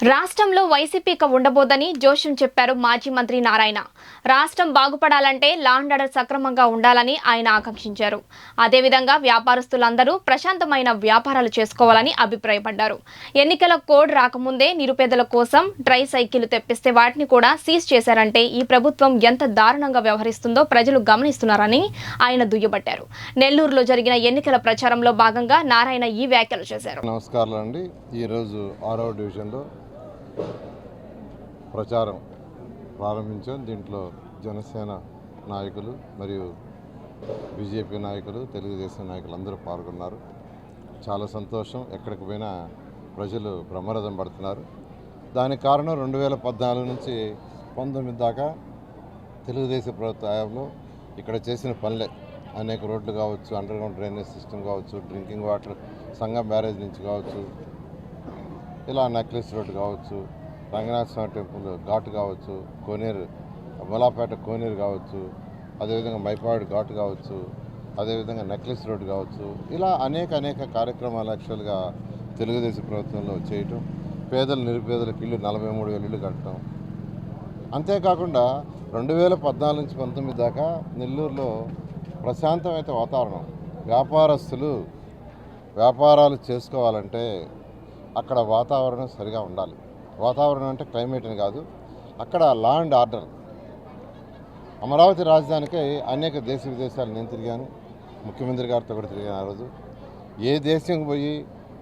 రాష్ట్రంలో వైసీపీకి ఉండబోదని జోష్యం చెప్పారు మాజీ మంత్రి నారాయణ. రాష్ట్రం బాగుపడాలంటే లా అండ్ ఆర్డర్ సక్రమంగా ఉండాలని ఆయన ఆకాంక్షించారు. అదేవిధంగా వ్యాపారస్తులందరూ ప్రశాంతమైన వ్యాపారాలు చేసుకోవాలని అభిప్రాయపడ్డారు. ఎన్నికల కోడ్ రాకముందే నిరుపేదల కోసం ట్రై సైకిల్ తెప్పిస్తే వాటిని కూడా సీజ్ చేశారంటే ఈ ప్రభుత్వం ఎంత దారుణంగా వ్యవహరిస్తుందో ప్రజలు గమనిస్తున్నారని ఆయన దుయ్యబట్టారు. నెల్లూరులో జరిగిన ఎన్నికల ప్రచారంలో భాగంగా నారాయణ ఈ వ్యాఖ్యలు చేశారు. నమస్కారం అండి. ఈరోజు 6వ డివిజన్లో ప్రచారం ప్రారంభించాం. దీంట్లో జనసేన నాయకులు మరియు బీజేపీ నాయకులు, తెలుగుదేశం నాయకులు అందరూ పాల్గొన్నారు. చాలా సంతోషం. ఎక్కడికి పోయినా ప్రజలు బ్రహ్మరథం పడుతున్నారు. దానికి కారణం 2014 నుంచి 19 దాకా తెలుగుదేశం ప్రభుత్వ హయాంలో ఇక్కడ చేసిన పనులే. అనేక రోడ్లు కావచ్చు, అండర్గ్రౌండ్ డ్రైనేజ్ సిస్టమ్ కావచ్చు, డ్రింకింగ్ వాటర్ సంగం బ్యారేజ్ నుంచి కావచ్చు, ఇలా నెక్లెస్ రోడ్ కావచ్చు, రంగనాథ స్వామి టెంపుల్ ఘాట్ కావచ్చు, కోనేరు అమలాపేట కోనేరు కావచ్చు, అదేవిధంగా మైపాడు ఘాట్ కావచ్చు, అదేవిధంగా నెక్లెస్ రోడ్ కావచ్చు, ఇలా అనేక కార్యక్రమాలు యాక్చువల్గా తెలుగుదేశం ప్రభుత్వంలో చేయటం, పేదలు నిరుపేదలకు ఇల్లు 43,000 ఇళ్ళు కట్టడం. అంతేకాకుండా 2014 నుంచి 19 దాకా నెల్లూరులో ప్రశాంతమైన వాతావరణం. వ్యాపారస్తులు వ్యాపారాలు చేసుకోవాలంటే అక్కడ వాతావరణం సరిగా ఉండాలి. వాతావరణం అంటే క్లైమేట్ అని కాదు, అక్కడ లా అండ్ ఆర్డర్. అమరావతి రాజధానికి అనేక దేశ విదేశాలు నేను తిరిగాను, ముఖ్యమంత్రి గారితో కూడా తిరిగాను. ఆ రోజు ఏ దేశంకి పోయి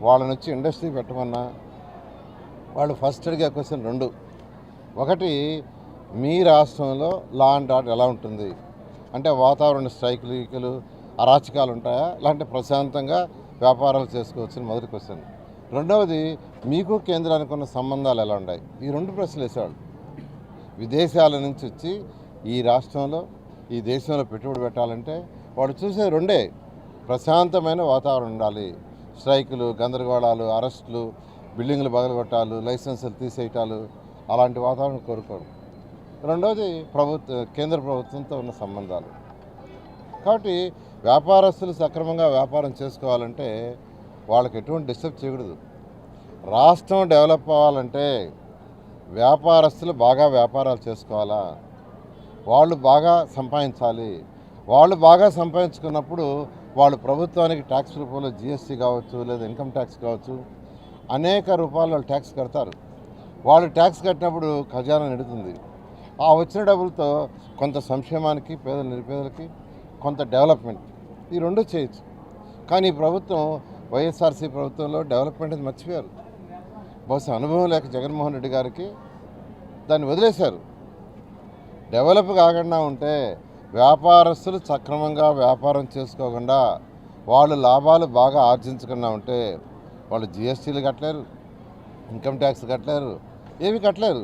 వాళ్ళని వచ్చి ఇండస్ట్రీ పెట్టమన్నా వాళ్ళు ఫస్ట్ అడిగే క్వశ్చన్ 2. ఒకటి, మీ రాష్ట్రంలో లా అండ్ ఆర్డర్ ఎలా ఉంటుంది అంటే వాతావరణ స్ట్రైకులు అరాచకాలు ఉంటాయా, లేదంటే ప్రశాంతంగా వ్యాపారాలు చేసుకోవచ్చని మొదటి క్వశ్చన్. రెండవది, మీకు కేంద్రానికి ఉన్న సంబంధాలు ఎలా ఉన్నాయి. ఈ 2 ప్రశ్నలు వేసేవాళ్ళు. విదేశాల నుంచి వచ్చి ఈ రాష్ట్రంలో ఈ దేశంలో పెట్టుబడి పెట్టాలంటే వాడు చూసే 2. ప్రశాంతమైన వాతావరణం ఉండాలి. స్ట్రైకులు, గందరగోళాలు, అరెస్టులు, బిల్డింగ్లు బగలగొట్టాలు, లైసెన్సులు తీసేయటాలు, అలాంటి వాతావరణం కోరుకోరు. రెండవది, కేంద్ర ప్రభుత్వంతో ఉన్న సంబంధాలు. కాబట్టి వ్యాపారస్తులు సక్రమంగా వ్యాపారం చేసుకోవాలంటే వాళ్ళకి ఎటువంటి డిస్టర్బ్ చేయకూడదు. రాష్ట్రం డెవలప్ అవ్వాలంటే వ్యాపారస్తులు బాగా వ్యాపారాలు చేసుకోవాలా, వాళ్ళు బాగా సంపాదించాలి. వాళ్ళు బాగా సంపాదించుకున్నప్పుడు వాళ్ళు ప్రభుత్వానికి ట్యాక్స్ రూపంలో జిఎస్టీ కావచ్చు, లేదా ఇన్కమ్ ట్యాక్స్ కావచ్చు, అనేక రూపాయలు వాళ్ళు ట్యాక్స్ కడతారు. వాళ్ళు ట్యాక్స్ కట్టినప్పుడు ఖజానా నిండుతుంది. ఆ వచ్చిన డబ్బులతో కొంత సంక్షేమానికి, పేదల నిరుపేదలకి కొంత డెవలప్మెంట్, ఈ 2 చేయొచ్చు. కానీ ఈ ప్రభుత్వం, వైఎస్ఆర్సీ ప్రభుత్వంలో డెవలప్మెంట్ అనేది మర్చిపోయారు. బహుశా అనుభవం లేక జగన్మోహన్ రెడ్డి గారికి దాన్ని వదిలేశారు. డెవలప్ కాకుండా ఉంటే వ్యాపారస్తులు సక్రమంగా వ్యాపారం చేసుకోకుండా వాళ్ళు లాభాలు బాగా ఆర్జించకుండా ఉంటే వాళ్ళు జిఎస్టీలు కట్టలేరు, ఇన్కమ్ ట్యాక్స్ కట్టలేరు, ఏవి కట్టలేరు.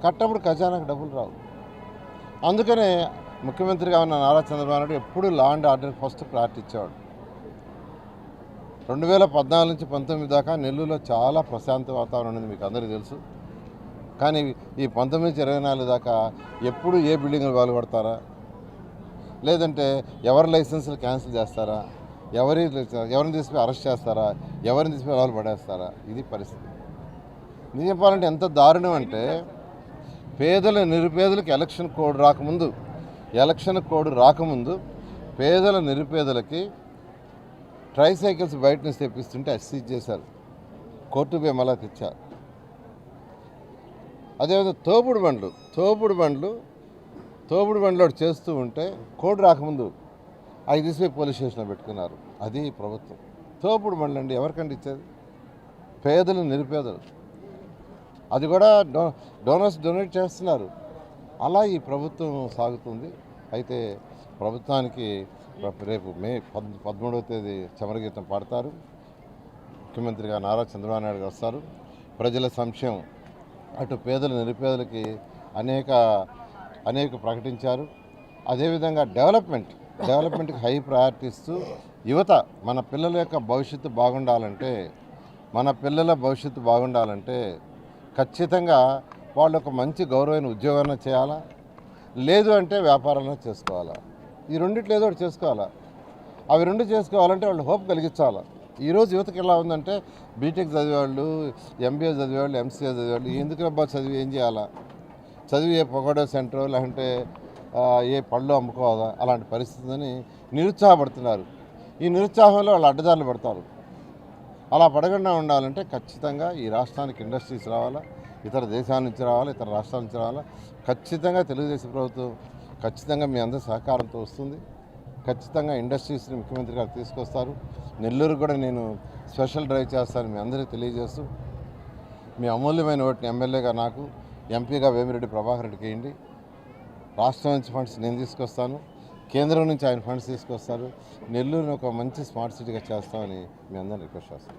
కట్టప్పుడు ఖజానాకు డబ్బులు రావు. అందుకనే ముఖ్యమంత్రిగా ఉన్న నారా చంద్రబాబు నాయుడు ఎప్పుడు law and order first priority ఇచ్చేవాడు. 2014 నుంచి 19 దాకా నెల్లూరులో చాలా ప్రశాంత వాతావరణం ఉంది, మీకు అందరికీ తెలుసు. కానీ ఈ 19 నుంచి 24 దాకా ఎప్పుడు ఏ బిల్డింగ్లు బాగుపడతారా, లేదంటే ఎవరి లైసెన్సులు క్యాన్సిల్ చేస్తారా, ఎవరిని తీసుకుపోయి అరెస్ట్ చేస్తారా, ఎవరిని తీసుకుపోయి వాళ్ళు పడేస్తారా, ఇది పరిస్థితి. నిజం చెప్పాలంటే ఎంత దారుణం అంటే, పేదల నిరుపేదలకు ఎలక్షన్ కోడ్ రాకముందు పేదల నిరుపేదలకి ట్రై సైకిల్స్ బయట నుంచి తెప్పిస్తుంటే సీజ్ చేశారు, కోర్టు పోయి మళ్ళా తెచ్చారు. అదేవిధంగా తోపుడు బండ్లు చేస్తూ ఉంటే కోడ్ రాకముందు అవి తీసుకుపోయి పోలీస్ స్టేషన్లో పెట్టుకున్నారు. అది ప్రభుత్వం. తోపుడు బండ్లు అండి ఎవరికండి ఇచ్చేది? పేదలు, నిరుపేదలు. అది కూడా డోనర్స్ డొనేట్ చేస్తున్నారు. అలా ఈ ప్రభుత్వం సాగుతుంది. అయితే ప్రభుత్వానికి రేపు మే 13వ తేదీ చమరగీతం పాడతారు. ముఖ్యమంత్రిగా నారా చంద్రబాబు నాయుడు వస్తారు. ప్రజల సంక్షేమం, అటు పేదలు నిరుపేదలకి అనేక ప్రకటించారు. అదేవిధంగా డెవలప్మెంట్కి హై ప్రయారిటీ ఇస్తూ యువత, మన పిల్లల యొక్క భవిష్యత్తు బాగుండాలంటే ఖచ్చితంగా వాళ్ళు ఒక మంచి గౌరవమైన ఉద్యోగాన్ని చేయాలా, లేదు అంటే వ్యాపారాలను చేసుకోవాలా. ఈ రెండిట్లో ఏదో ఒకటి చేసుకోవాలా. అవి 2 చేసుకోవాలంటే వాళ్ళు హోప్ కలిగించాలా. ఈరోజు యువతకి ఎలా ఉందంటే బీటెక్ చదివేవాళ్ళు, ఎంబీఏ చదివేవాళ్ళు, ఎంసీఏ చదివేవాళ్ళు ఎందుకు అబ్బా చదివి ఏం చేయాలా, చదివి ఏ పొగడో సెంటరో లేదంటే ఏ పళ్ళు అమ్ముకోవాలా అలాంటి పరిస్థితిని నిరుత్సాహపడుతున్నారు. ఈ నిరుత్సాహంలో వాళ్ళు అడ్డదారులు పడతారు. అలా పడకుండా ఉండాలంటే ఖచ్చితంగా ఈ రాష్ట్రానికి ఇండస్ట్రీస్ రావాలా, ఇతర దేశాల నుంచి రావాలా, ఇతర రాష్ట్రాల నుంచి రావాలా. ఖచ్చితంగా తెలుగుదేశం ప్రభుత్వం ఖచ్చితంగా మీ అందరి సహకారంతో వస్తుంది. ఖచ్చితంగా ఇండస్ట్రీస్ని ముఖ్యమంత్రి గారు తీసుకొస్తారు. నెల్లూరు కూడా నేను స్పెషల్ డ్రైవ్ చేస్తాను మీ అందరికీ తెలియజేస్తూ, మీ అమూల్యమైన ఓటుని ఎమ్మెల్యేగా నాకు, ఎంపీగా వేమిరెడ్డి ప్రభాకర్ రెడ్డికి వేయండి. రాష్ట్రం నుంచి ఫండ్స్ నేను తీసుకొస్తాను, కేంద్రం నుంచి ఆయన ఫండ్స్ తీసుకొస్తారు. నెల్లూరుని ఒక మంచి స్మార్ట్ సిటీగా చేస్తామని మీ అందరిని రిక్వెస్ట్ చేస్తాను.